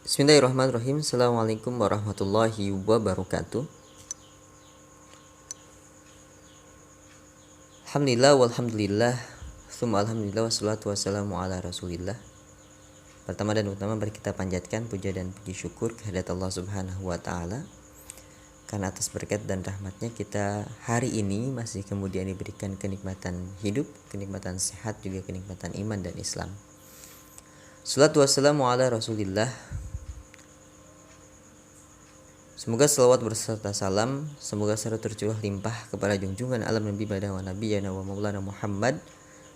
Bismillahirrahmanirrahim. Assalamualaikum warahmatullahi wabarakatuh. Alhamdulillah walhamdulillah Tsumma alhamdulillah wassalatu wassalamu ala rasulillah. Pertama dan utama mari kita panjatkan puja dan puji syukur kehadirat Allah subhanahu wa ta'ala, karena atas berkat dan rahmatnya kita hari ini masih kemudian diberikan kenikmatan hidup, kenikmatan sehat, juga kenikmatan iman dan Islam. Salatu wassalamu ala rasulillah. Semoga salawat berserta salam, semoga selalu tercurah limpah kepada junjungan alam Nabi wa Nabiyana wa Maulana Muhammad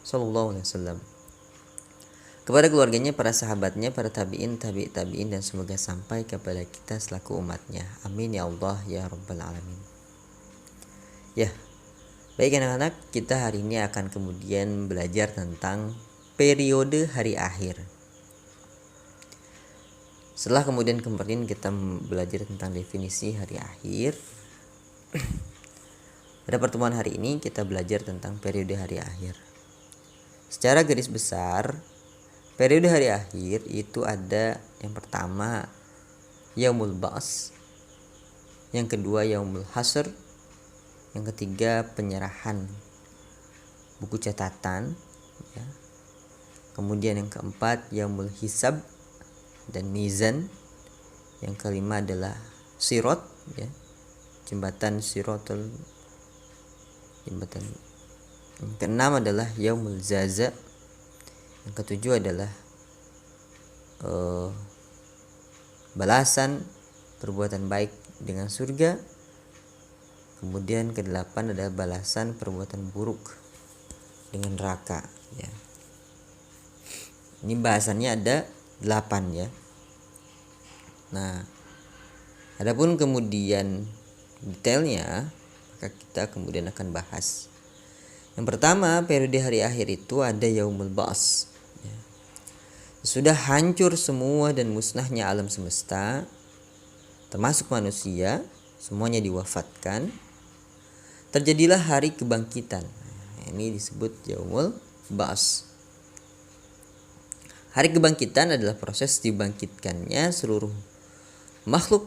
sallallahu alaihi wasallam, kepada keluarganya, para sahabatnya, para tabi'in, tabi'in, dan semoga sampai kepada kita selaku umatnya. Amin ya Allah ya Rabbal Alamin. Ya, baik anak-anak, kita hari ini akan kemudian belajar tentang periode hari akhir. Setelah kemudian kemarin kita belajar tentang definisi hari akhir, pada pertemuan hari ini kita belajar tentang periode hari akhir. Secara garis besar, periode hari akhir itu ada yang pertama Yaumul Ba's, yang kedua Yaumul Hasr, yang ketiga penyerahan buku catatan, ya. Kemudian yang keempat Yaumul Hisab dan Mizan, yang kelima adalah Sirat, ya, jembatan Siratul, jembatan. Yang keenam adalah Yaumul Zaza, yang ketujuh adalah balasan perbuatan baik dengan surga, kemudian kedelapan adalah balasan perbuatan buruk dengan neraka, ya. Ini bahasannya ada 8, ya. Nah, adapun kemudian detailnya maka kita kemudian akan bahas. Yang pertama, periode hari akhir itu ada Yaumul Ba's, ya. Sudah hancur semua dan musnahnya alam semesta, termasuk manusia, semuanya diwafatkan. Terjadilah hari kebangkitan. Nah, ini disebut Yaumul Ba's. Hari kebangkitan adalah proses dibangkitkannya seluruh makhluk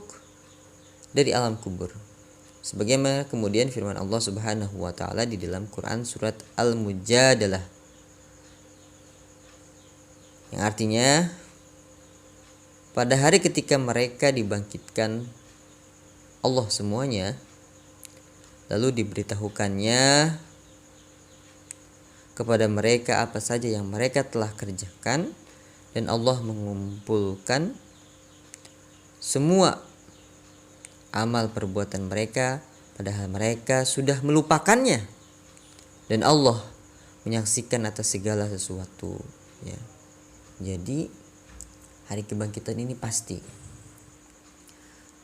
dari alam kubur, sebagaimana kemudian firman Allah Subhanahu wa taala di dalam Quran surat Al-Mujadalah, yang artinya pada hari ketika mereka dibangkitkan Allah semuanya, lalu diberitahukannya kepada mereka apa saja yang mereka telah kerjakan, dan Allah mengumpulkan semua amal perbuatan mereka padahal mereka sudah melupakannya, dan Allah menyaksikan atas segala sesuatu, ya. Jadi hari kebangkitan ini pasti.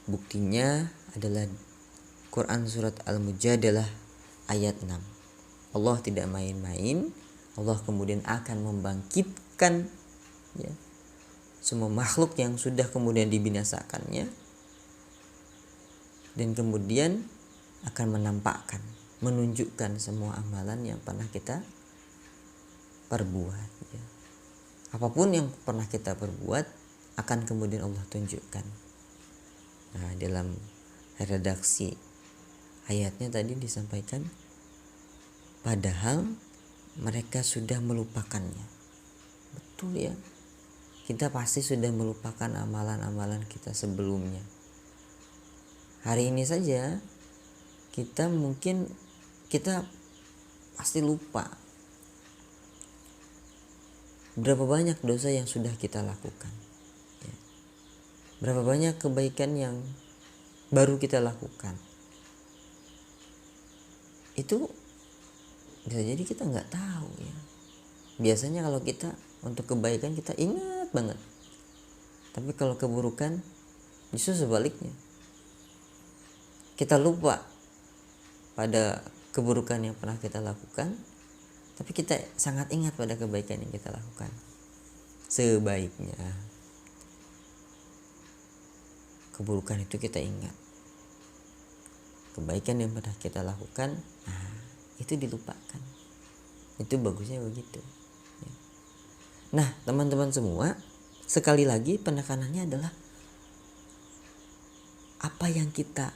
Buktinya adalah Quran surat Al-Mujadalah ayat 6. Allah tidak main-main. Allah kemudian akan membangkitkan, ya, semua makhluk yang sudah kemudian dibinasakannya, dan kemudian akan menampakkan, menunjukkan semua amalan yang pernah kita perbuat, ya. Apapun yang pernah kita perbuat akan kemudian Allah tunjukkan. Nah, dalam redaksi ayatnya tadi disampaikan padahal mereka sudah melupakannya. Betul, ya. Kita pasti sudah melupakan amalan-amalan kita sebelumnya. Hari ini saja kita pasti lupa berapa banyak dosa yang sudah kita lakukan, ya. Berapa banyak kebaikan yang baru kita lakukan. Itu bisa jadi kita nggak tahu, ya. Biasanya kalau kita untuk kebaikan kita ingat banget, tapi kalau keburukan justru sebaliknya, kita lupa pada keburukan yang pernah kita lakukan, tapi kita sangat ingat pada kebaikan yang kita lakukan. Sebaiknya keburukan itu kita ingat, kebaikan yang pernah kita lakukan, nah, itu dilupakan. Itu bagusnya begitu, ya. Nah, teman-teman semua, sekali lagi penekanannya adalah apa yang kita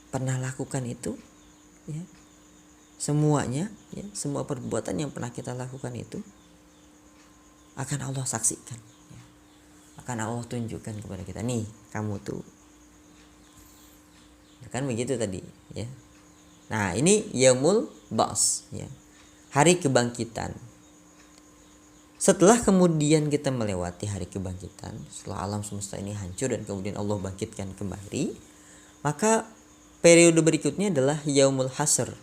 pernah lakukan itu, ya, semuanya, ya, semua perbuatan yang pernah kita lakukan itu akan Allah saksikan, ya. Akan Allah tunjukkan kepada kita, nih kamu tuh, ya kan begitu tadi, ya. Nah ini yaumul ba's, ya, hari kebangkitan. Setelah kemudian kita melewati hari kebangkitan, setelah alam semesta ini hancur dan kemudian Allah bangkitkan kembali, maka periode berikutnya adalah yaumul hasr.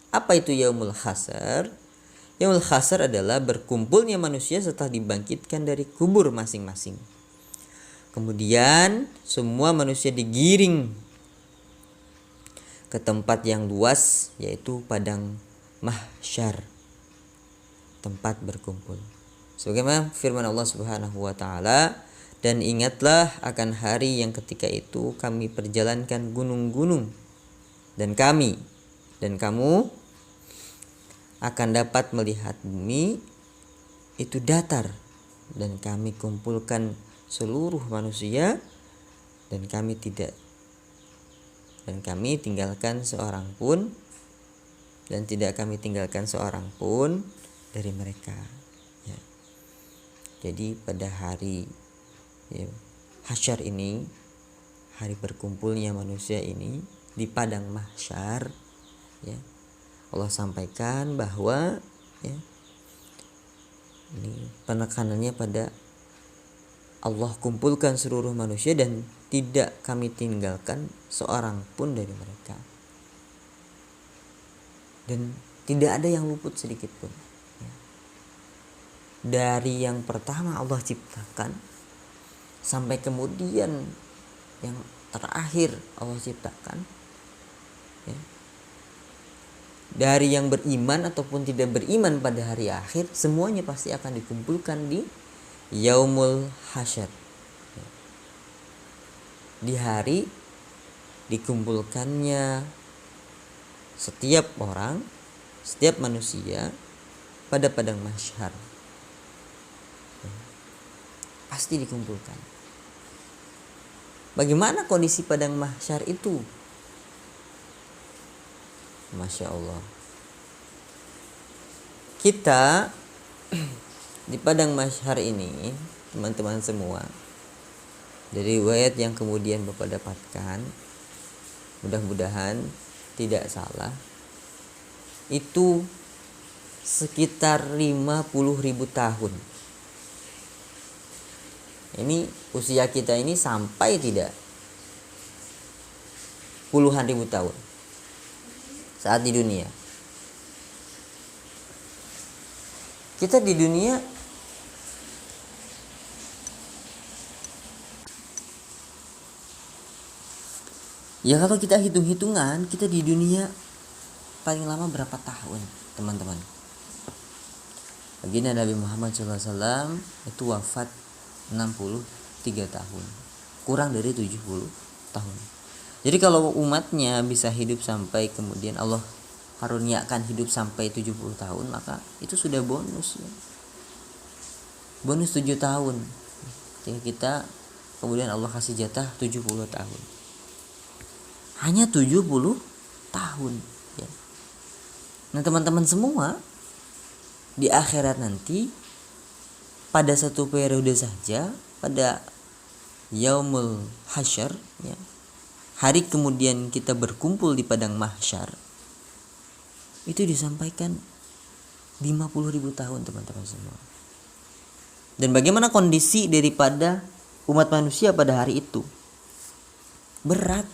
Apa itu yaumul hasr? Yaumul hasr adalah berkumpulnya manusia setelah dibangkitkan dari kubur masing-masing. Kemudian semua manusia digiring ke tempat yang luas, yaitu padang mahsyar, tempat berkumpul. Sebagaimana firman Allah Subhanahu wa taala, dan ingatlah akan hari yang ketika itu kami perjalankan gunung-gunung dan kami dan kamu akan dapat melihat bumi itu datar, dan kami kumpulkan seluruh manusia dan kami tinggalkan seorang pun, dan tidak kami tinggalkan seorang pun dari mereka, ya. Jadi pada hari, ya, hasyar ini, hari berkumpulnya manusia ini di padang mahsyar, ya, Allah sampaikan bahwa, ya, ini penekanannya pada Allah kumpulkan seluruh manusia dan tidak kami tinggalkan seorang pun dari mereka, dan tidak ada yang luput sedikit pun, ya. Dari yang pertama Allah ciptakan sampai kemudian yang terakhir Allah ciptakan, ya. Dari yang beriman ataupun tidak beriman pada hari akhir, semuanya pasti akan dikumpulkan di yaumul hasyar, ya. Di hari dikumpulkannya setiap orang, setiap manusia pada padang mahsyar, ya, pasti dikumpulkan. Bagaimana kondisi padang mahsyar itu? Masya Allah. Kita di padang mahsyar ini, teman-teman semua, dari riwayat yang kemudian Bapak dapatkan, mudah-mudahan tidak salah, itu sekitar 50.000 tahun. Ini usia kita ini sampai tidak puluhan ribu tahun saat di dunia. Kita di dunia ya, kalau kita hitung-hitungan, kita di dunia paling lama berapa tahun, teman-teman? Baginda Nabi Muhammad SAW itu wafat 63 tahun, kurang dari 70 tahun. Jadi kalau umatnya bisa hidup sampai kemudian Allah karuniakan hidup sampai 70 tahun, maka itu sudah bonus, ya. Bonus 7 tahun. Ketika kita kemudian Allah kasih jatah 70 tahun. Hanya 70 tahun, ya. Nah, teman-teman semua, di akhirat nanti pada satu periode saja, pada yaumul hasyar, ya, hari kemudian kita berkumpul di padang mahsyar, itu disampaikan 50.000 tahun, teman-teman semua. Dan bagaimana kondisi daripada umat manusia pada hari itu? Berat.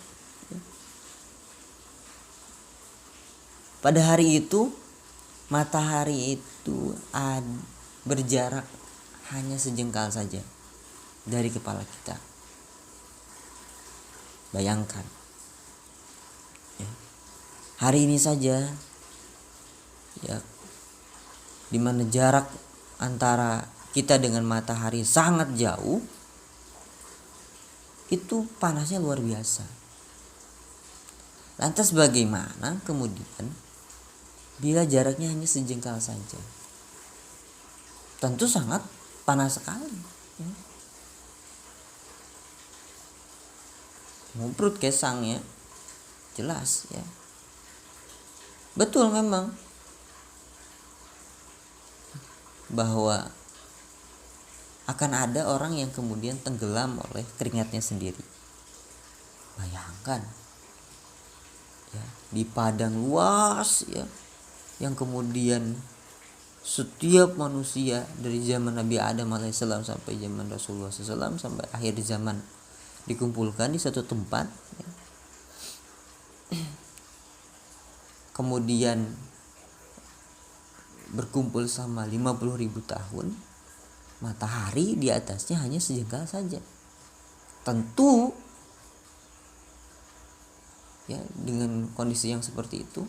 Pada hari itu matahari itu berjarak hanya sejengkal saja dari kepala kita. Bayangkan, ya, hari ini saja, ya, dimana jarak antara kita dengan matahari sangat jauh, itu panasnya luar biasa. Lantas bagaimana kemudian bila jaraknya hanya sejengkal saja? Tentu sangat panas sekali, ya. Ngubrut kesangnya, jelas ya. Betul memang bahwa akan ada orang yang kemudian tenggelam oleh keringatnya sendiri. Bayangkan ya, di padang luas ya, yang kemudian setiap manusia dari zaman Nabi Adam alaihissalam sampai zaman Rasulullah SAW sampai akhir zaman dikumpulkan di satu tempat ya. Kemudian berkumpul sama 50.000 tahun, matahari di atasnya hanya sejengkal saja. Tentu ya, dengan kondisi yang seperti itu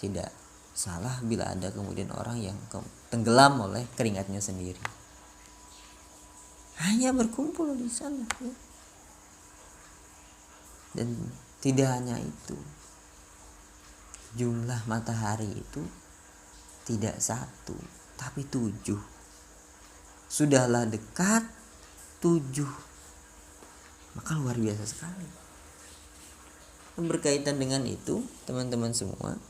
tidak salah bila ada kemudian orang yang tenggelam oleh keringatnya sendiri. Hanya berkumpul di sana ya. Dan tidak hanya itu, jumlah matahari itu tidak 1 tapi 7. Sudahlah dekat 7, maka luar biasa sekali. Berkaitan dengan itu teman-teman semua,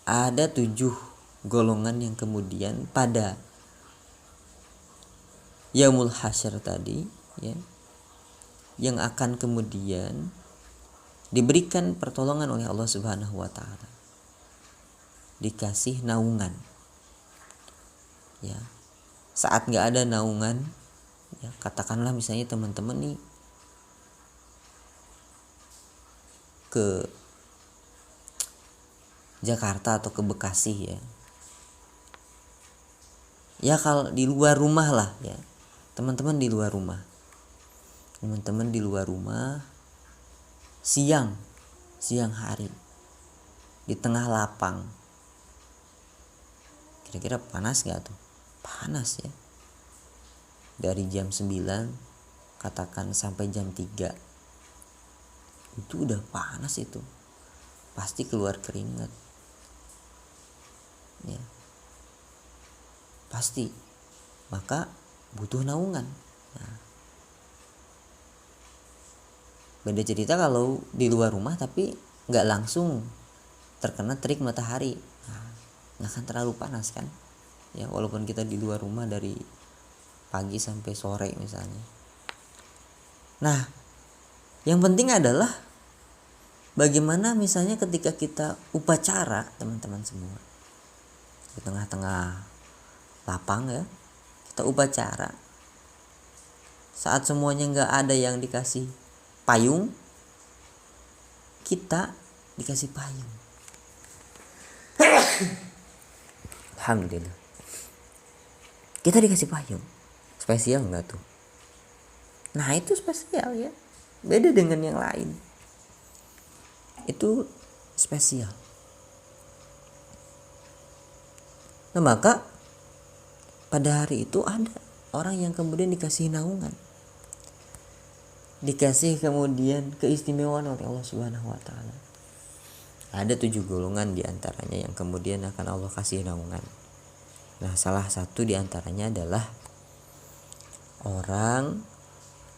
ada 7 golongan yang kemudian pada Yaumul Hasyr tadi ya, yang akan kemudian diberikan pertolongan oleh Allah Subhanahu wa taala. Dikasih naungan. Ya. Saat enggak ada naungan, ya, katakanlah misalnya teman-teman nih ke Jakarta atau ke Bekasi ya. Ya kalau di luar rumah lah ya. Teman-teman di luar rumah. Teman-teman di luar rumah siang hari di tengah lapang. Kira-kira panas gak tuh? Panas ya. Dari jam 9 katakan sampai jam 3. Itu udah panas itu. Pasti keluar keringat. Ya. Pasti. Maka butuh naungan. Nah. Beda cerita kalau di luar rumah tapi gak langsung terkena terik matahari. Nggak akan terlalu panas kan ya, walaupun kita di luar rumah dari pagi sampai sore misalnya. Nah, yang penting adalah bagaimana misalnya ketika kita upacara teman-teman semua di tengah-tengah lapang ya, kita upacara saat semuanya nggak ada yang dikasih payung, kita dikasih payung. Alhamdulillah. Kita dikasih payung. Spesial enggak tuh? Nah itu spesial ya. Beda dengan yang lain. Itu spesial. Nah maka pada hari itu ada orang yang kemudian dikasih naungan. Dikasih kemudian keistimewaan oleh Allah Subhanahu wa taala. Ada 7 golongan diantaranya yang kemudian akan Allah kasih naungan. Nah salah satu diantaranya adalah orang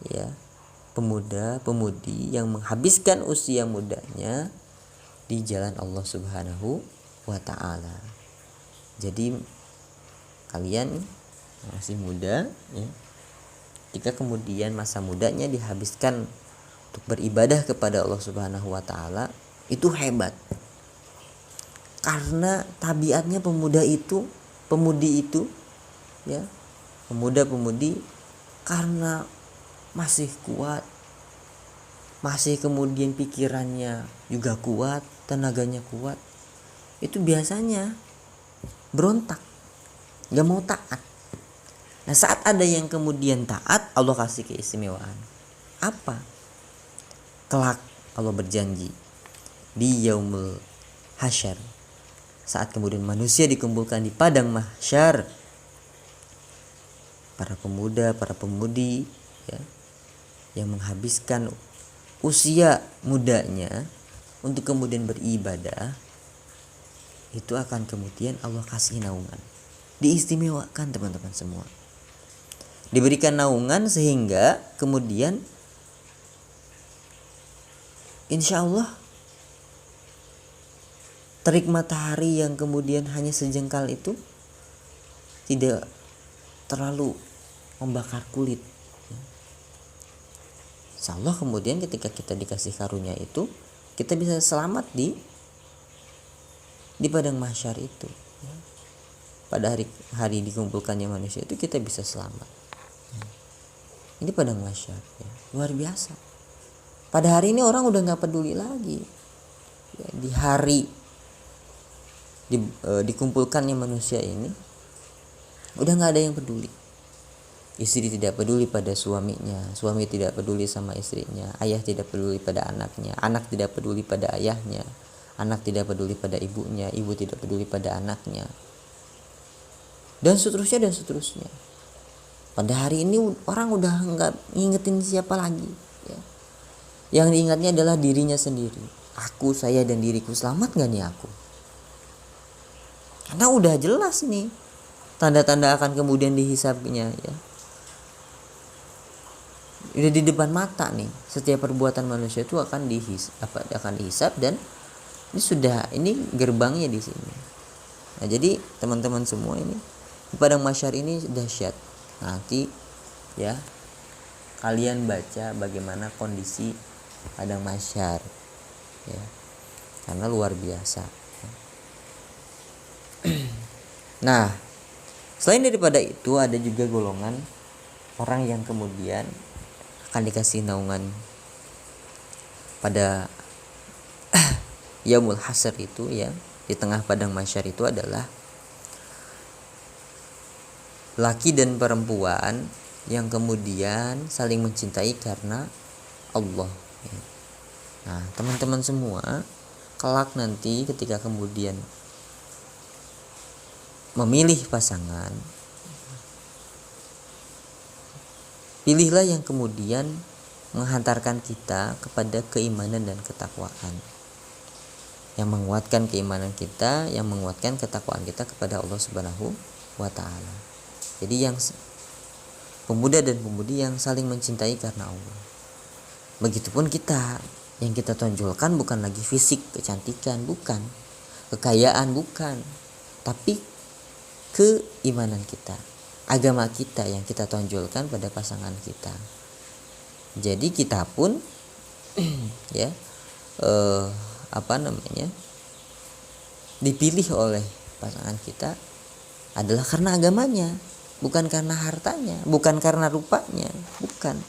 ya, pemuda-pemudi yang menghabiskan usia mudanya di jalan Allah Subhanahu wa taala. Jadi kalian masih muda ya, jika kemudian masa mudanya dihabiskan untuk beribadah kepada Allah Subhanahu wa taala, itu hebat. Karena tabiatnya pemudi itu ya, pemuda-pemudi karena masih kuat, masih kemudian pikirannya juga kuat, tenaganya kuat, itu biasanya berontak, gak mau taat. Nah saat ada yang kemudian taat, Allah kasih keistimewaan. Apa? Kelak Allah berjanji di Yaumul Hasyr, saat kemudian manusia dikumpulkan di padang mahsyar, para pemuda, para pemudi ya, yang menghabiskan usia mudanya untuk kemudian beribadah, itu akan kemudian Allah kasih naungan. Diistimewakan teman-teman semua. Diberikan naungan sehingga kemudian insya Allah terik matahari yang kemudian hanya sejengkal itu tidak terlalu membakar kulit. Insya Allah kemudian ketika kita dikasih karunia itu, kita bisa selamat di padang mahsyar itu. Pada hari dikumpulkannya manusia itu kita bisa selamat. Ini padang mahsyar, ya. Luar biasa. Pada hari ini orang udah nggak peduli lagi. Ya, di hari dikumpulkannya manusia ini udah nggak ada yang peduli. Istri tidak peduli pada suaminya, suami tidak peduli sama istrinya, ayah tidak peduli pada anaknya, anak tidak peduli pada ayahnya, anak tidak peduli pada ibunya, ibu tidak peduli pada anaknya, dan seterusnya dan seterusnya. Pada hari ini orang udah nggak ngingetin siapa lagi, ya. Yang diingatnya adalah dirinya sendiri. Aku, saya, dan diriku, selamat nggak nih aku? Karena udah jelas nih tanda-tanda akan kemudian dihisabnya, ya. Udah di depan mata nih, setiap perbuatan manusia itu akan dihisab, dan ini gerbangnya di sini. Nah, jadi teman-teman semua, ini di padang mahsyar ini dahsyat. Nanti ya kalian baca bagaimana kondisi padang mahsyar, ya, karena luar biasa. Nah, selain daripada itu ada juga golongan orang yang kemudian akan dikasih naungan pada yaumul hasyr itu, ya, di tengah padang mahsyar itu adalah laki dan perempuan yang kemudian saling mencintai karena Allah. Nah, teman-teman semua, kelak nanti ketika kemudian memilih pasangan, pilihlah yang kemudian menghantarkan kita kepada keimanan dan ketakwaan, yang menguatkan keimanan kita, yang menguatkan ketakwaan kita kepada Allah Subhanahu wa ta'ala. Jadi yang pemuda dan pemudi yang saling mencintai karena Allah. Begitupun kita, yang kita tonjolkan bukan lagi fisik, kecantikan, bukan, kekayaan, bukan, tapi keimanan kita, agama kita yang kita tonjolkan pada pasangan kita. Jadi kita pun ya dipilih oleh pasangan kita adalah karena agamanya, bukan karena hartanya, bukan karena rupanya, bukan.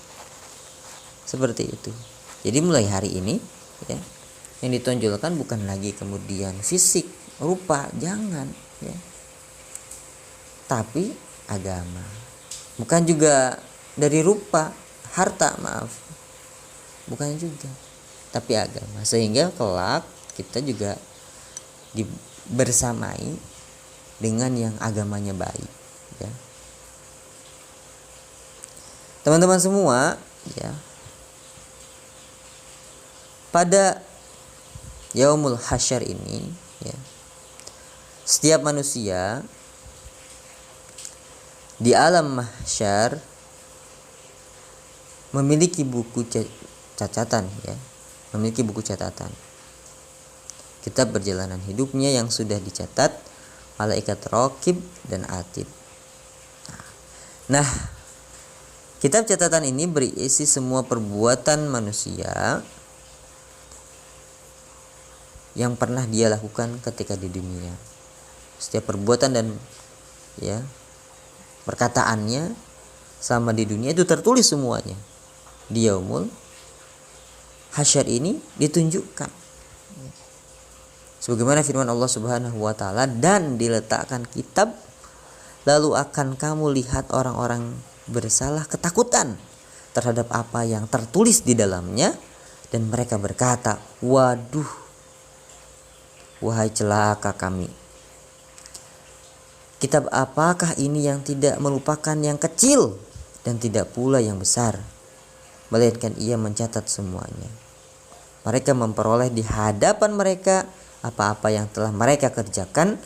Seperti itu. Jadi mulai hari ini, ya, yang ditonjolkan bukan lagi kemudian fisik, rupa, jangan, ya, tapi agama. Bukan juga dari rupa, harta, maaf, bukan juga, tapi agama. Sehingga kelak kita juga bersamai dengan yang agamanya baik, ya. Teman-teman semua, ya, pada yaumul hasyar ini, ya, setiap manusia di alam mahsyar memiliki buku catatan, ya, memiliki buku catatan kitab perjalanan hidupnya yang sudah dicatat malaikat raqib dan atid. Nah, kitab catatan ini berisi semua perbuatan manusia yang pernah dia lakukan ketika di dunia. Setiap perbuatan dan, ya, perkataannya sama di dunia itu tertulis semuanya. Di yaumul hasyar ini ditunjukkan. Sebagaimana firman Allah Subhanahu wa taala, dan diletakkan kitab, lalu akan kamu lihat orang-orang bersalah ketakutan terhadap apa yang tertulis di dalamnya, dan mereka berkata, waduh, wahai celaka kami. Kitab apakah ini yang tidak melupakan yang kecil dan tidak pula yang besar, melainkan ia mencatat semuanya. Mereka memperoleh di hadapan mereka apa-apa yang telah mereka kerjakan,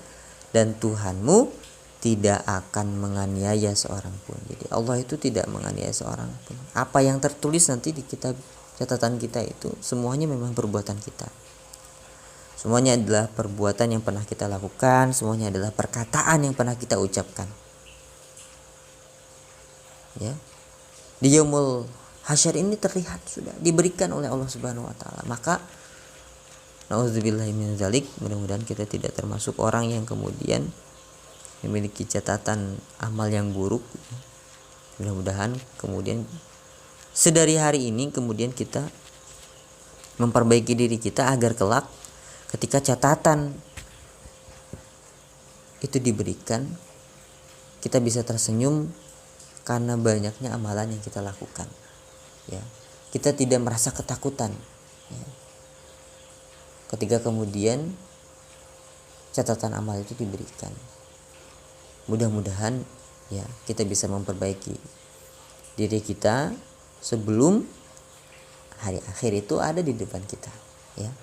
dan Tuhanmu tidak akan menganiaya seorang pun. Jadi Allah itu tidak menganiaya seorang pun. Apa yang tertulis nanti di kitab catatan kita itu semuanya memang perbuatan kita. Semuanya adalah perbuatan yang pernah kita lakukan, semuanya adalah perkataan yang pernah kita ucapkan. Ya. Di yaumul hasyar ini terlihat sudah diberikan oleh Allah Subhanahu wa taala. Maka nauzubillahi min dzalik, mudah-mudahan kita tidak termasuk orang yang kemudian memiliki catatan amal yang buruk. Mudah-mudahan kemudian sedari hari ini kemudian kita memperbaiki diri kita agar kelak ketika catatan itu diberikan, kita bisa tersenyum karena banyaknya amalan yang kita lakukan. Ya, kita tidak merasa ketakutan. Ya. Ketika kemudian catatan amal itu diberikan, mudah-mudahan ya kita bisa memperbaiki diri kita sebelum hari akhir itu ada di depan kita. Ya.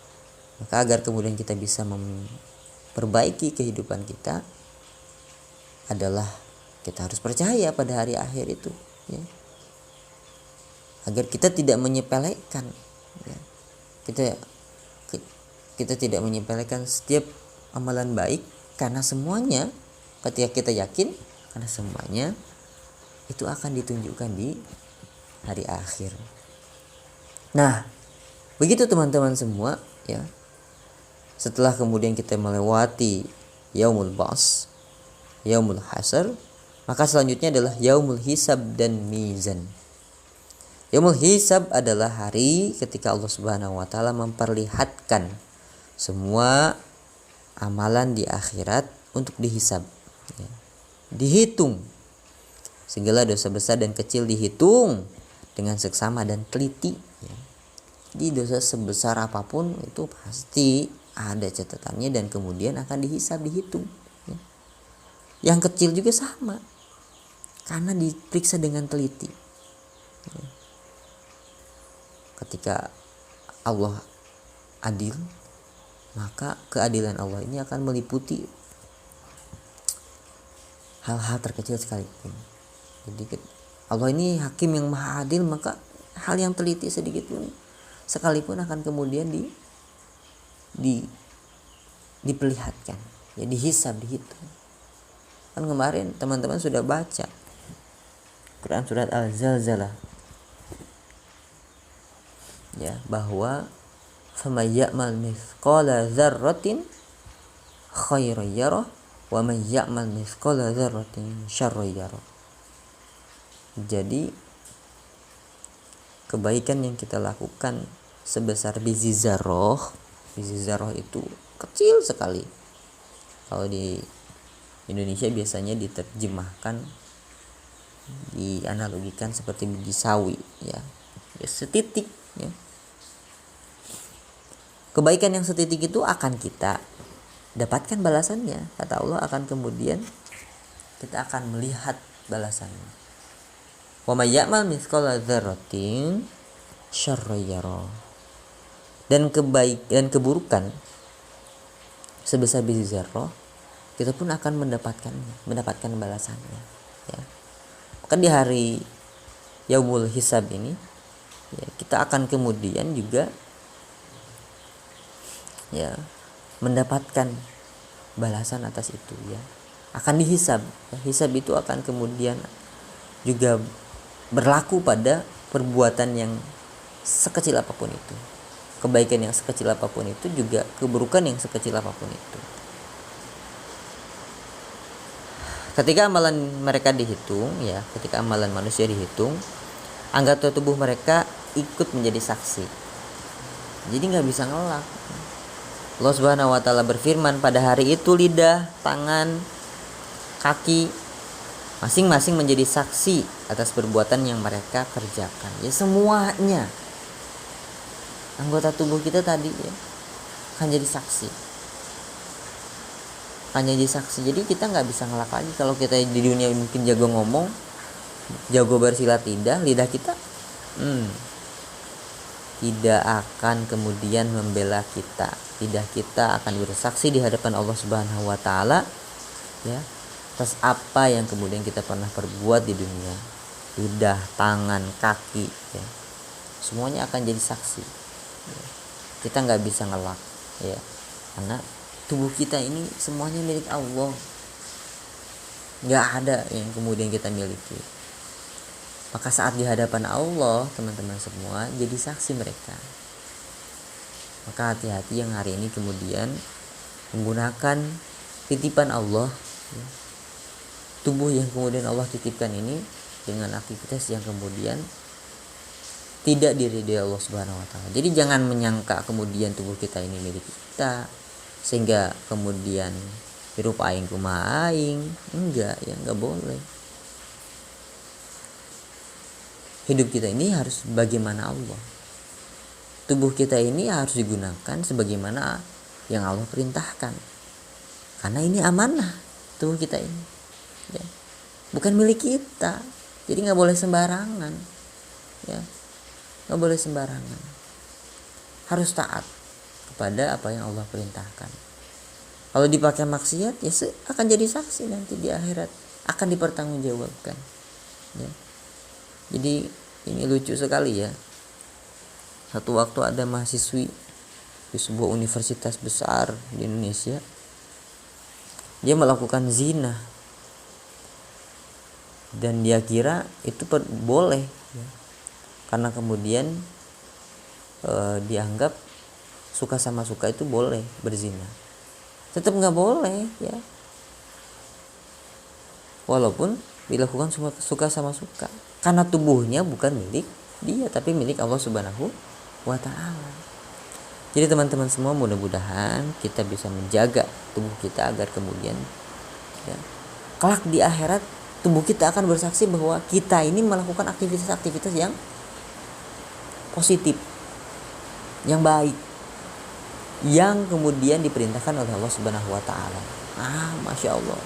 Maka agar kemudian kita bisa memperbaiki kehidupan kita adalah kita harus percaya pada hari akhir itu, ya. Agar kita tidak menyepelekan, ya. Kita tidak menyepelekan setiap amalan baik, karena semuanya ketika kita yakin karena semuanya itu akan ditunjukkan di hari akhir. Nah, begitu teman-teman semua, ya. Setelah kemudian kita melewati yaumul ba'ts, yaumul hasyr, maka selanjutnya adalah yaumul hisab dan mizan. Yaumul hisab adalah hari ketika Allah Subhanahu wa taala memperlihatkan semua amalan di akhirat untuk dihisab, ya. Dihitung. Segala dosa besar dan kecil dihitung dengan seksama dan teliti, ya. Di dosa sebesar apapun itu pasti ada catatannya dan kemudian akan dihisab, dihitung, ya. Yang kecil juga sama, karena diperiksa dengan teliti, ya. Ketika Allah adil, maka keadilan Allah ini akan meliputi hal-hal terkecil sekalipun. Jadi Allah ini hakim yang maha adil, maka hal yang teliti sedikit pun sekalipun akan kemudian diperlihatkan, ya, dihisab, dihitung. Kan kemarin teman-teman sudah baca Quran surat Al-Zalzalah, ya, bahwa faman ya'mal mithqala dzarratin khairan yarah wa man ya'mal mithqala dzarratin syarran yarah. Jadi kebaikan yang kita lakukan sebesar biji zarrah itu kecil sekali. Kalau di Indonesia biasanya diterjemahkan, dianalogikan seperti biji sawi, ya, setitik, ya. Kebaikan yang setitik itu akan kita dapatkan balasannya, kata Allah, akan kemudian kita akan melihat balasannya. Wa may ya'mal mithqala dzarratin syarran yarah. Dan keburukan sebesar biji zarrah kita pun akan mendapatkan balasannya, ya. Maka di hari yaumul hisab ini, ya, kita akan kemudian juga, ya, mendapatkan balasan atas itu, ya. Akan dihisab, ya. Hisab itu akan kemudian juga berlaku pada perbuatan yang sekecil apapun itu. Kebaikan yang sekecil apapun itu, juga keburukan yang sekecil apapun itu. Ketika amalan mereka dihitung, ya, ketika amalan manusia dihitung, anggota tubuh mereka ikut menjadi saksi. Jadi nggak bisa ngelak. Allah Subhanahu wa taala berfirman, pada hari itu lidah, tangan, kaki masing-masing menjadi saksi atas perbuatan yang mereka kerjakan. Ya, semuanya anggota tubuh kita tadi, ya, akan jadi saksi. Jadi kita nggak bisa ngelak lagi. Kalau kita di dunia mungkin jago ngomong, jago bersilat lidah kita tidak akan kemudian membela kita. Lidah kita akan bersaksi di hadapan Allah Subhanahu wa taala, ya, atas apa yang kemudian kita pernah perbuat di dunia. Lidah, tangan, kaki, ya. semuanya akan jadi saksi. Kita nggak bisa ngelak, ya, karena tubuh kita ini semuanya milik Allah, nggak ada yang kemudian kita miliki. Maka saat di hadapan Allah, teman-teman semua jadi saksi mereka. Maka hati-hati yang hari ini kemudian menggunakan titipan Allah, ya, tubuh yang kemudian Allah titipkan ini dengan aktivitas yang kemudian tidak diridhoi Allah Subhanahu wa taala. Jadi jangan menyangka kemudian tubuh kita ini milik kita sehingga kemudian hirup aing kumaha aing. Enggak, ya enggak boleh. Hidup kita ini harus bagaimana Allah. Tubuh kita ini harus digunakan sebagaimana yang Allah perintahkan. Karena ini amanah tubuh kita ini, ya. Bukan milik kita. Jadi nggak boleh sembarangan, ya. Nggak boleh sembarangan. Harus taat kepada apa yang Allah perintahkan. Kalau dipakai maksiat, ya akan jadi saksi nanti di akhirat, akan dipertanggungjawabkan, ya. Jadi ini lucu sekali, ya. Satu waktu ada mahasiswi di sebuah universitas besar di Indonesia, dia melakukan zina dan dia kira itu boleh, ya. Karena kemudian dianggap suka sama suka itu boleh berzina. Tetap nggak boleh, ya. Walaupun dilakukan suka sama suka, karena tubuhnya bukan milik dia tapi milik Allah Subhanahu wa taala. Jadi teman-teman semua, mudah-mudahan kita bisa menjaga tubuh kita agar kemudian, ya, kelak di akhirat tubuh kita akan bersaksi bahwa kita ini melakukan aktivitas-aktivitas yang positif, yang baik, yang kemudian diperintahkan oleh Allah Subhanahu wa taala. Masya Allah.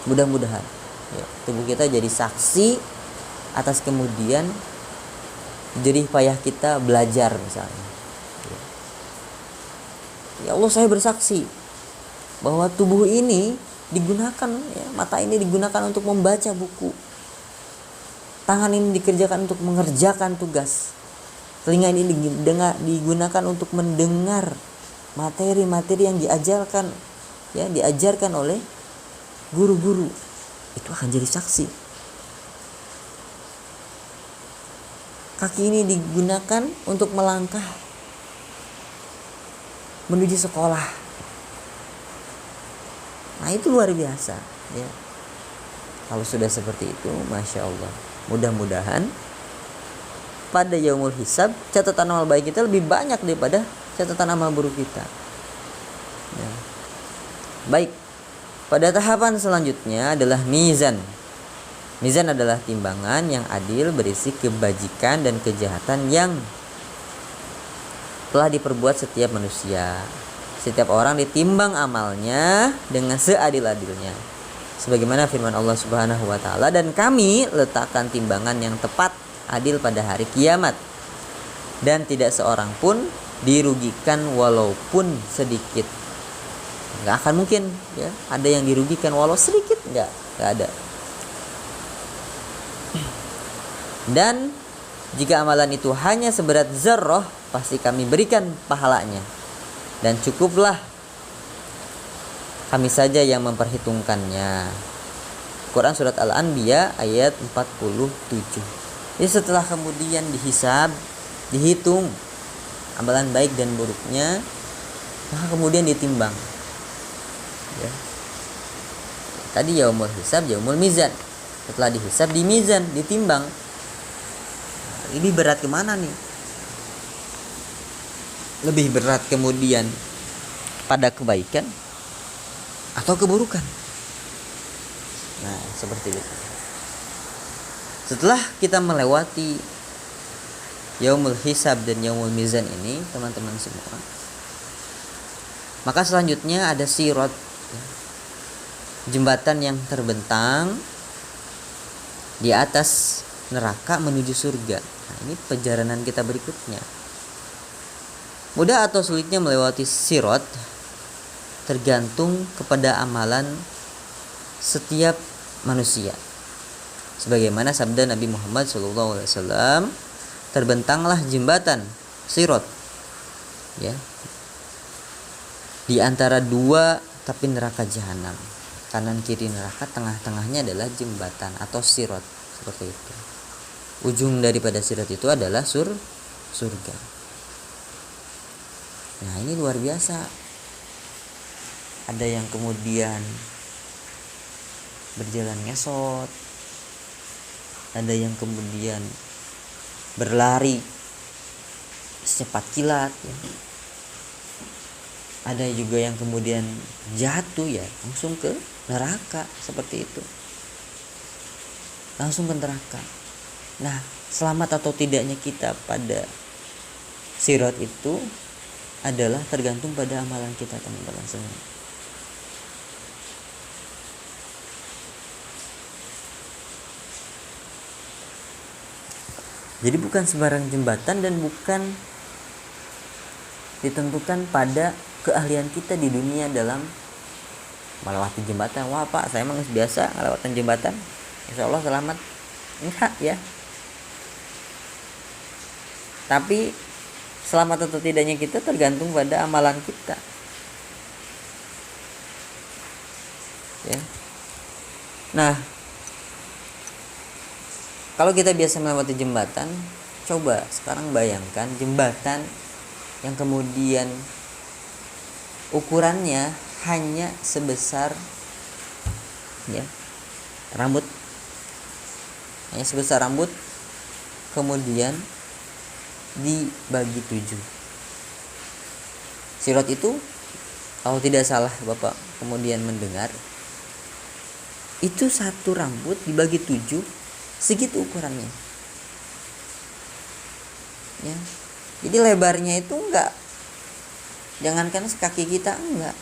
Mudah-mudahan, ya, tubuh kita jadi saksi atas kemudian jerih payah kita belajar misalnya. Ya Allah, saya bersaksi bahwa tubuh ini digunakan, ya, mata ini digunakan untuk membaca buku, tangan ini dikerjakan untuk mengerjakan tugas, telinga ini digunakan untuk mendengar materi-materi yang diajarkan oleh guru-guru. Itu akan jadi saksi. Kaki ini digunakan untuk melangkah menuju sekolah. Nah, itu luar biasa, ya. Kalau sudah seperti itu, Masya Allah. Mudah-mudahan pada yaumul hisab catatan amal baik kita lebih banyak daripada catatan amal buruk kita, ya. Baik, pada tahapan selanjutnya adalah mizan. Mizan adalah timbangan yang adil berisi kebajikan dan kejahatan yang telah diperbuat setiap manusia. Setiap orang ditimbang amalnya dengan seadil-adilnya. Sebagaimana firman Allah Subhanahu wa taala, dan kami letakkan timbangan yang tepat adil pada hari kiamat. Dan tidak seorang pun dirugikan walaupun sedikit. Enggak akan mungkin, ya, ada yang dirugikan walau sedikit, enggak ada. Dan jika amalan itu hanya seberat zarrah, pasti kami berikan pahalanya. Dan cukuplah kami saja yang memperhitungkannya. Quran surat Al-Anbiya ayat 47. Jadi setelah kemudian dihisab, dihitung amalan baik dan buruknya, maka kemudian ditimbang, ya. Tadi yaumul hisab, yaumul mizan. Setelah dihisab, di mizan, ditimbang. Lebih berat kemana nih? Lebih berat kemudian pada kebaikan atau keburukan? Nah, seperti itu. Setelah kita melewati yaumul hisab dan yaumul mizan ini, teman-teman semua, maka selanjutnya ada sirat, jembatan yang terbentang di atas neraka menuju surga. Nah, ini perjalanan kita berikutnya. Mudah atau sulitnya melewati sirat tergantung kepada amalan setiap manusia. Sebagaimana sabda Nabi Muhammad SAW, terbentanglah jembatan Sirat, ya, di antara dua tapi neraka jahanam. Kanan kiri neraka, tengah-tengahnya adalah jembatan atau sirat, seperti itu. Ujung daripada sirat itu adalah surga. Nah, ini luar biasa. Ada yang kemudian berjalan ngesot, ada yang kemudian berlari secepat kilat, ya. Ada juga yang kemudian jatuh, ya, langsung ke neraka, seperti itu, langsung ke neraka. Nah, selamat atau tidaknya kita pada sirat itu adalah tergantung pada amalan kita, teman-teman semua. Jadi bukan sembarang jembatan dan bukan ditentukan pada keahlian kita di dunia dalam melewati jembatan. Wah Pak, saya emang biasa melewati jembatan, insya Allah selamat. Enggak, ya. Tapi selamat atau tidaknya kita tergantung pada amalan kita, ya. Nah, kalau kita biasa melewati jembatan, coba sekarang bayangkan jembatan yang kemudian ukurannya hanya sebesar, ya, rambut, hanya sebesar rambut, kemudian dibagi 7. Sirat itu, kalau tidak salah Bapak kemudian mendengar, itu satu rambut dibagi 7, segitu ukurannya, ya. Jadi lebarnya itu enggak, jangankan sekaki kita, enggak,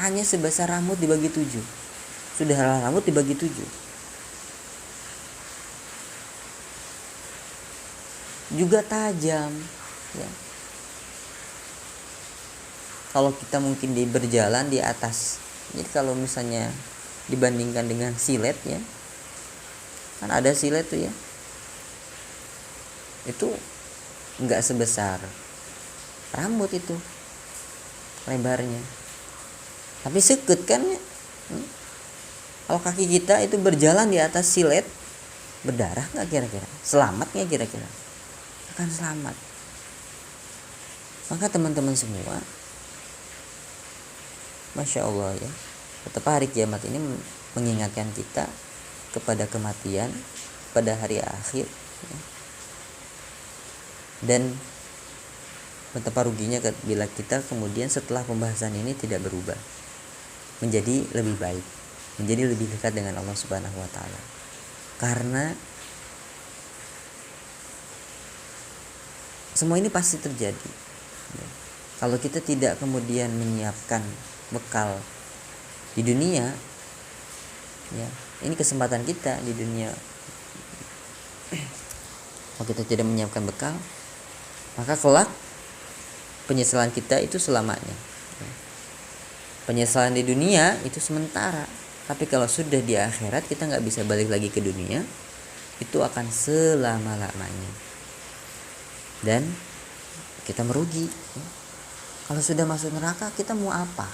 hanya sebesar rambut dibagi 7. Sudah rambut dibagi 7. Juga tajam, ya. Kalau kita mungkin berjalan di atas, jadi kalau misalnya dibandingkan dengan silet, ya, kan ada silet tuh, ya, itu enggak sebesar rambut itu lebarnya, tapi sekut kan, ya. Kalau kaki kita itu berjalan di atas silet, berdarah nggak kira-kira? Selamat nggak kira-kira? Akan selamat. Maka teman-teman semua, Masya Allah, ya, betapa hari kiamat ini mengingatkan kita kepada kematian, pada hari akhir, ya. Dan betapa ruginya bila kita kemudian setelah pembahasan ini tidak berubah menjadi lebih baik, menjadi lebih dekat dengan Allah Subhanahu wa taala. Karena semua ini pasti terjadi, ya. Kalau kita tidak kemudian menyiapkan bekal di dunia, ya, ini kesempatan kita di dunia. Kalau kita tidak menyiapkan bekal, maka kelak penyesalan kita itu selamanya. Penyesalan di dunia itu sementara, tapi kalau sudah di akhirat kita nggak bisa balik lagi ke dunia, itu akan selama-lamanya, dan kita merugi. Kalau sudah masuk neraka, kita mau apa?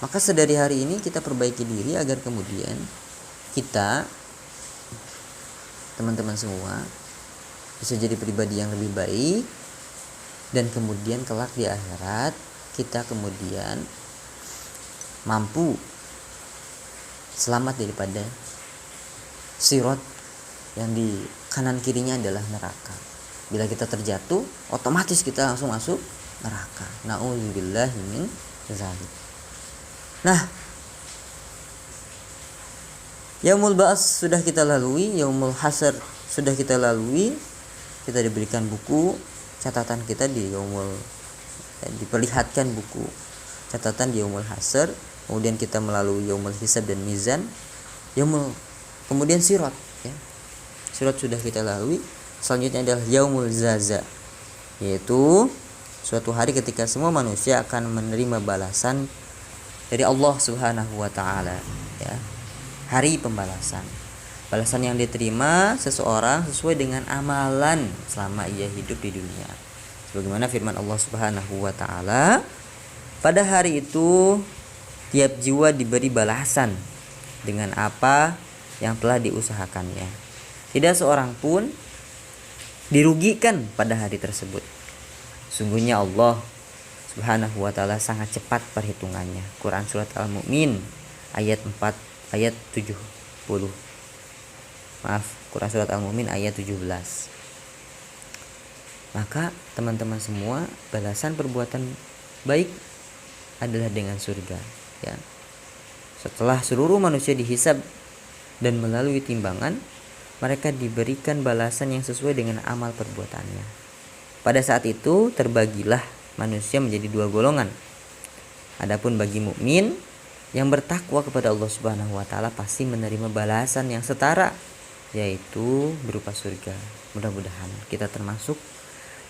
Maka sedari hari ini kita perbaiki diri agar kemudian kita, teman-teman semua, bisa jadi pribadi yang lebih baik, dan kemudian kelak di akhirat kita kemudian mampu selamat daripada sirat yang di kanan kirinya adalah neraka. Bila kita terjatuh, otomatis kita langsung masuk neraka. Na'udzubillahi min dzalik. Nah, Yaumul Ba'ats sudah kita lalui, Yaumul Hasyr sudah kita lalui. Kita diberikan buku catatan kita di diperlihatkan buku catatan di Yaumul Hasyr. Kemudian kita melalui Yaumul Hisab dan Mizan, kemudian Sirat, ya. Sirat sudah kita lalui. Selanjutnya adalah Yaumul Jaza, yaitu suatu hari ketika semua manusia akan menerima balasan dari Allah Subhanahu wa taala, ya. Hari pembalasan. Balasan yang diterima seseorang sesuai dengan amalan selama ia hidup di dunia. Sebagaimana firman Allah Subhanahu wa taala, pada hari itu tiap jiwa diberi balasan dengan apa yang telah diusahakannya. Tidak seorang pun dirugikan pada hari tersebut. Sungguhnya Allah Subhanahu wa taala sangat cepat perhitungannya. Quran surat Al-Mu'min ayat 4 ayat 70. Quran surat Al-Mu'min ayat 17. Maka teman-teman semua, balasan perbuatan baik adalah dengan surga, ya. Setelah seluruh manusia dihisab dan melalui timbangan, mereka diberikan balasan yang sesuai dengan amal perbuatannya. Pada saat itu terbagilah manusia menjadi dua golongan. Adapun bagi mukmin yang bertakwa kepada Allah Subhanahu wa taala pasti menerima balasan yang setara, yaitu berupa surga. Mudah-mudahan kita termasuk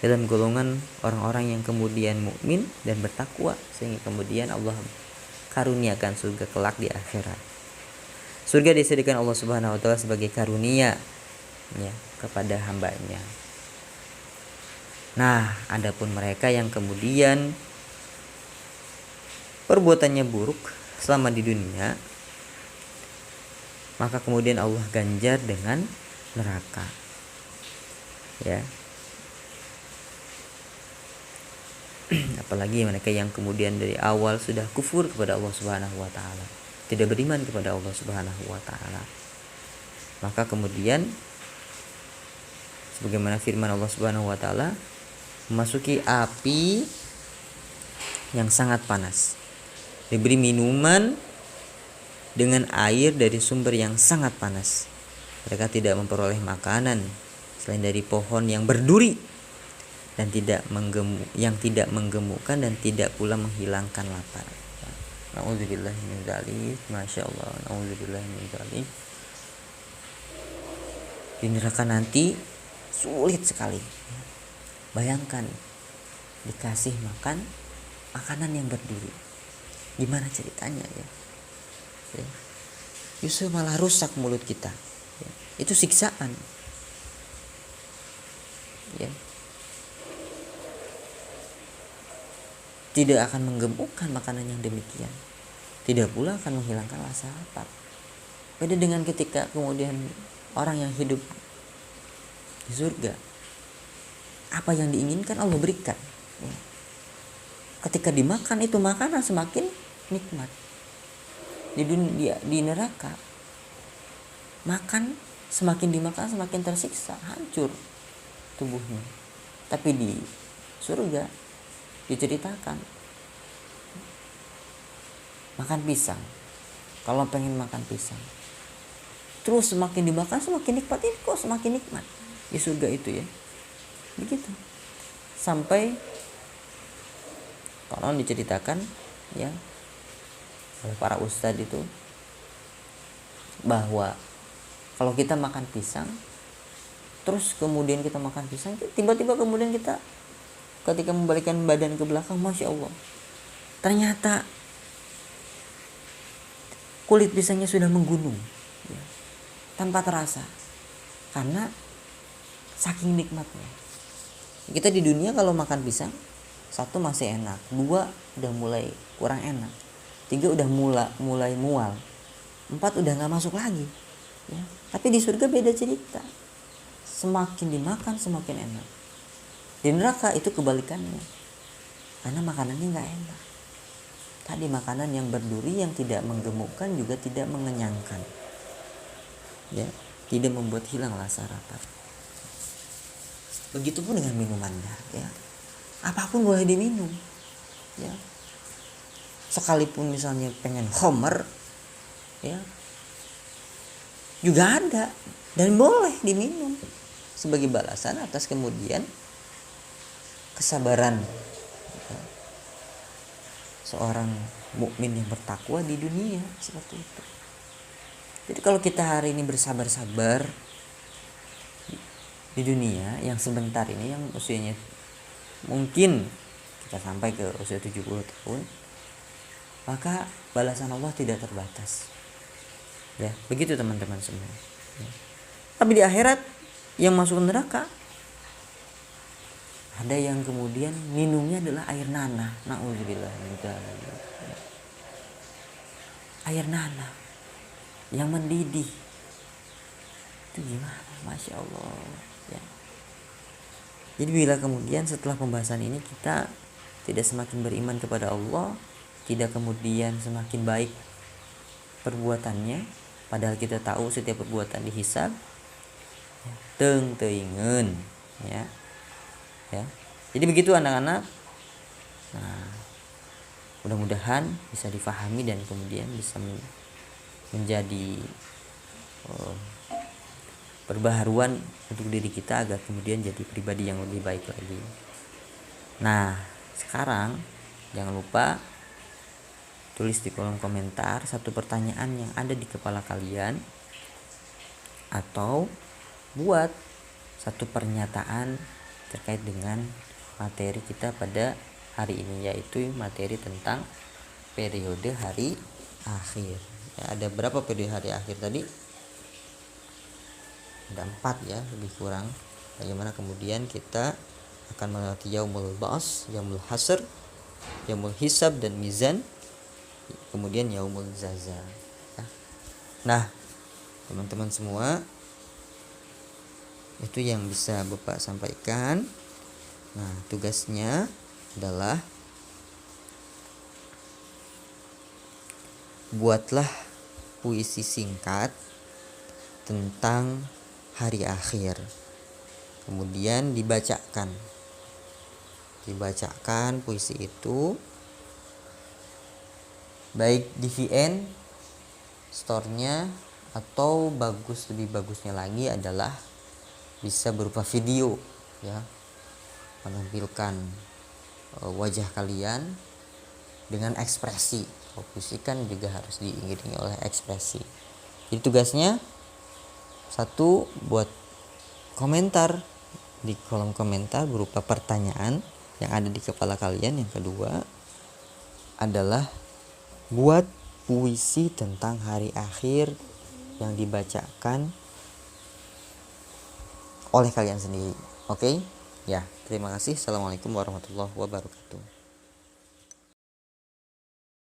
dalam golongan orang-orang yang kemudian mukmin dan bertakwa, sehingga kemudian Allah karuniakan surga kelak di akhirat. Surga disediakan Allah Subhanahu wa taala sebagai karunia, ya, kepada hambanya. Nah, adapun mereka yang kemudian perbuatannya buruk selama di dunia, maka kemudian Allah ganjar dengan neraka, ya. Apalagi mereka yang kemudian dari awal sudah kufur kepada Allah Subhanahu wa taala, tidak beriman kepada Allah Subhanahu wa taala, maka kemudian sebagaimana firman Allah Subhanahu wa taala, memasuki api yang sangat panas, diberi minuman dengan air dari sumber yang sangat panas. Mereka tidak memperoleh makanan selain dari pohon yang berduri dan tidak menggemukkan dan tidak pula menghilangkan lapar. Nauzubillahi min dzalik. Masyaallah, nauzubillahi min dzalik. Di neraka nanti sulit sekali. Bayangkan dikasih makan makanan yang berduri. Gimana ceritanya, ya? Justru malah rusak mulut kita, ya. Itu siksaan, ya. Tidak akan menggemukkan makanan yang demikian, tidak pula akan menghilangkan rasa lapar. Beda dengan ketika kemudian orang yang hidup di surga, apa yang diinginkan Allah berikan, ya. Ketika dimakan itu makanan semakin nikmat. Di neraka makan, semakin dimakan semakin tersiksa, hancur tubuhnya. Tapi di surga diceritakan makan pisang, kalau pengen makan pisang terus semakin dimakan semakin nikmat. Ini kok semakin nikmat di surga itu, ya, begitu. Sampai konon diceritakan, ya, oleh para ustadz itu, bahwa kalau kita makan pisang terus kemudian kita makan pisang, tiba-tiba kemudian kita ketika membalikkan badan ke belakang, Masya Allah, ternyata kulit pisangnya sudah menggunung, ya, tanpa terasa, karena saking nikmatnya. Kita di dunia kalau makan pisang, satu masih enak, dua udah mulai kurang enak, tiga udah mulai mual, empat udah nggak masuk lagi, ya. Tapi di surga beda cerita, semakin dimakan semakin enak. Di neraka itu kebalikannya, karena makanannya nggak enak. Tadi makanan yang berduri, yang tidak menggemukkan juga tidak mengenyangkan, ya, tidak membuat hilang rasa lapar. Begitupun dengan minumannya, ya, apapun boleh diminum, ya. Sekalipun misalnya pengen homer, ya, juga ada dan boleh diminum sebagai balasan atas kemudian kesabaran, ya, seorang mukmin yang bertakwa di dunia, seperti itu. Jadi kalau kita hari ini bersabar-sabar di dunia yang sebentar ini, yang usianya mungkin kita sampai ke usia 70 tahun, maka balasan Allah tidak terbatas, ya. Begitu teman-teman semua. Tapi di akhirat yang masuk neraka ada yang kemudian minumnya adalah air nanah. Nauzubillah min dzalik. Air nanah yang mendidih. Itu gimana? Masya Allah ya. Jadi bila kemudian setelah pembahasan ini kita tidak semakin beriman kepada Allah, tidak kemudian semakin baik perbuatannya, padahal kita tahu setiap perbuatan dihisab, teuing ya. Jadi begitu anak-anak. Nah, mudah-mudahan bisa difahami dan kemudian bisa menjadi perbaharuan untuk diri kita agar kemudian jadi pribadi yang lebih baik lagi. Nah, sekarang jangan lupa tulis di kolom komentar satu pertanyaan yang ada di kepala kalian, atau buat satu pernyataan terkait dengan materi kita pada hari ini, yaitu materi tentang periode hari akhir. Ya, ada berapa periode hari akhir tadi? Ada 4 ya, lebih kurang. Bagaimana kemudian kita akan melewati yaumul ba's, yaumul hasr, yaumul hisab dan mizan, kemudian yaumul zaza. Nah, teman-teman semua, itu yang bisa Bapak sampaikan. Nah, tugasnya adalah buatlah puisi singkat tentang hari akhir. Kemudian dibacakan puisi itu, baik di VN store-nya, atau lebih bagusnya lagi adalah bisa berupa video ya, menampilkan wajah kalian dengan ekspresi. Puisi kan juga harus diiringi oleh ekspresi. Jadi tugasnya, 1, buat komentar di kolom komentar berupa pertanyaan yang ada di kepala kalian. Yang kedua adalah buat puisi tentang hari akhir yang dibacakan oleh kalian sendiri. Oke? Ya, terima kasih. Assalamualaikum warahmatullahi wabarakatuh.